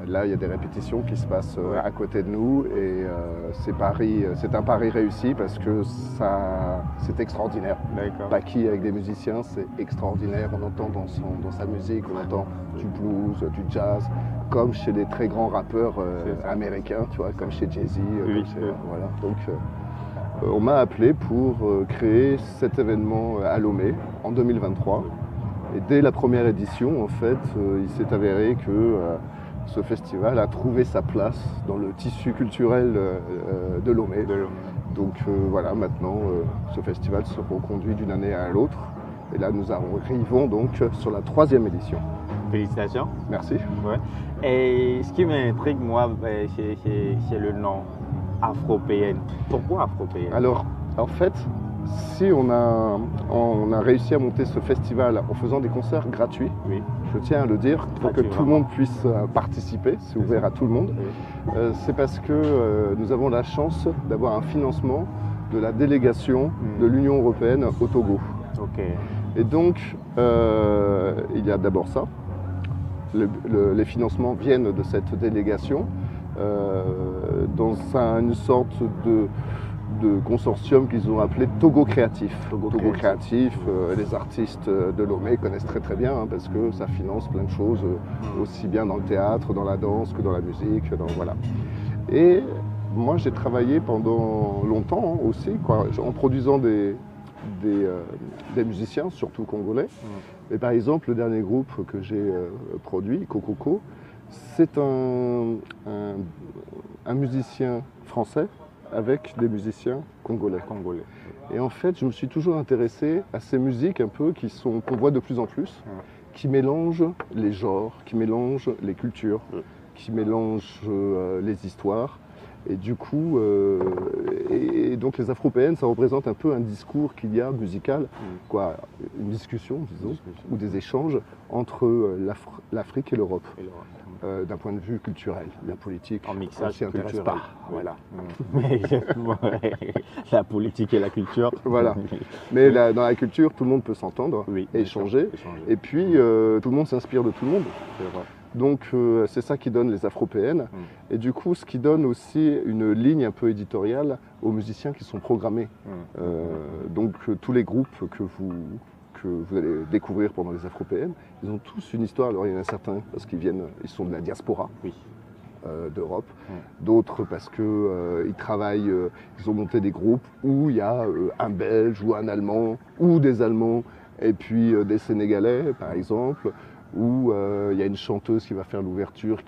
là, il y a des répétitions qui se passent Ouais. à côté de nous et c'est un pari réussi parce que c'est extraordinaire. D'accord. Paki avec des musiciens, c'est extraordinaire. On entend dans sa musique, on entend du blues, du jazz, comme chez les très grands rappeurs C'est ça. américains, tu vois, comme chez Jay-Z. Oui, Voilà. Donc, on m'a appelé pour créer cet événement à Lomé en 2023. Et dès la première édition, en fait, il s'est avéré que ce festival a trouvé sa place dans le tissu culturel de Lomé. Donc voilà, maintenant, ce festival se reconduit d'une année à l'autre. Et là, nous arrivons donc sur la 3e édition. Félicitations. Merci. Ouais. Et ce qui m'intrigue, moi, c'est le nom Afropéenne. Pourquoi Afropéenne? Alors, en fait, si on a réussi à monter ce festival en faisant des concerts gratuits, Oui. je tiens à le dire, pour que Gratuit, tout le monde puisse participer, c'est ouvert à tout le monde, Oui. c'est parce que nous avons la chance d'avoir un financement de la délégation de l'Union européenne au Togo. Ok. Et donc, il y a d'abord ça. Les financements viennent de cette délégation dans une sorte de consortium qu'ils ont appelé Togo Créatif. Togo Créatif, les artistes de Lomé connaissent très très bien parce que ça finance plein de choses, aussi bien dans le théâtre, dans la danse que dans la musique. Voilà. Et moi j'ai travaillé pendant longtemps aussi, en produisant des musiciens, surtout congolais. Et par exemple, le dernier groupe que j'ai produit, Kokoko, c'est un musicien français avec des musiciens congolais. Et en fait, je me suis toujours intéressé à ces musiques un peu qu'on voit de plus en plus, qui mélangent les genres, qui mélangent les cultures, qui mélangent les histoires. Et du coup, et donc les Afropéennes, ça représente un peu un discours qu'il y a musical, une discussion, disons, ou des échanges entre l'Afrique et l'Europe. D'un point de vue culturel, la politique, en mixage s'y intéresse culturel. pas. Voilà. La politique et la culture. Voilà. Mais dans la culture, tout le monde peut s'entendre, échanger. Et puis, tout le monde s'inspire de tout le monde. Donc, c'est ça qui donne les Afropéennes. Et du coup, ce qui donne aussi une ligne un peu éditoriale aux musiciens qui sont programmés. Donc, tous les groupes que vous allez découvrir pendant les Afropéennes, ils ont tous une histoire. Alors il y en a certains parce ils sont de la diaspora d'Europe, d'autres parce qu'ils travaillent, ils ont monté des groupes où il y a un Belge ou un Allemand ou des Allemands et puis des Sénégalais par exemple, où il y a une chanteuse qui va faire l'ouverture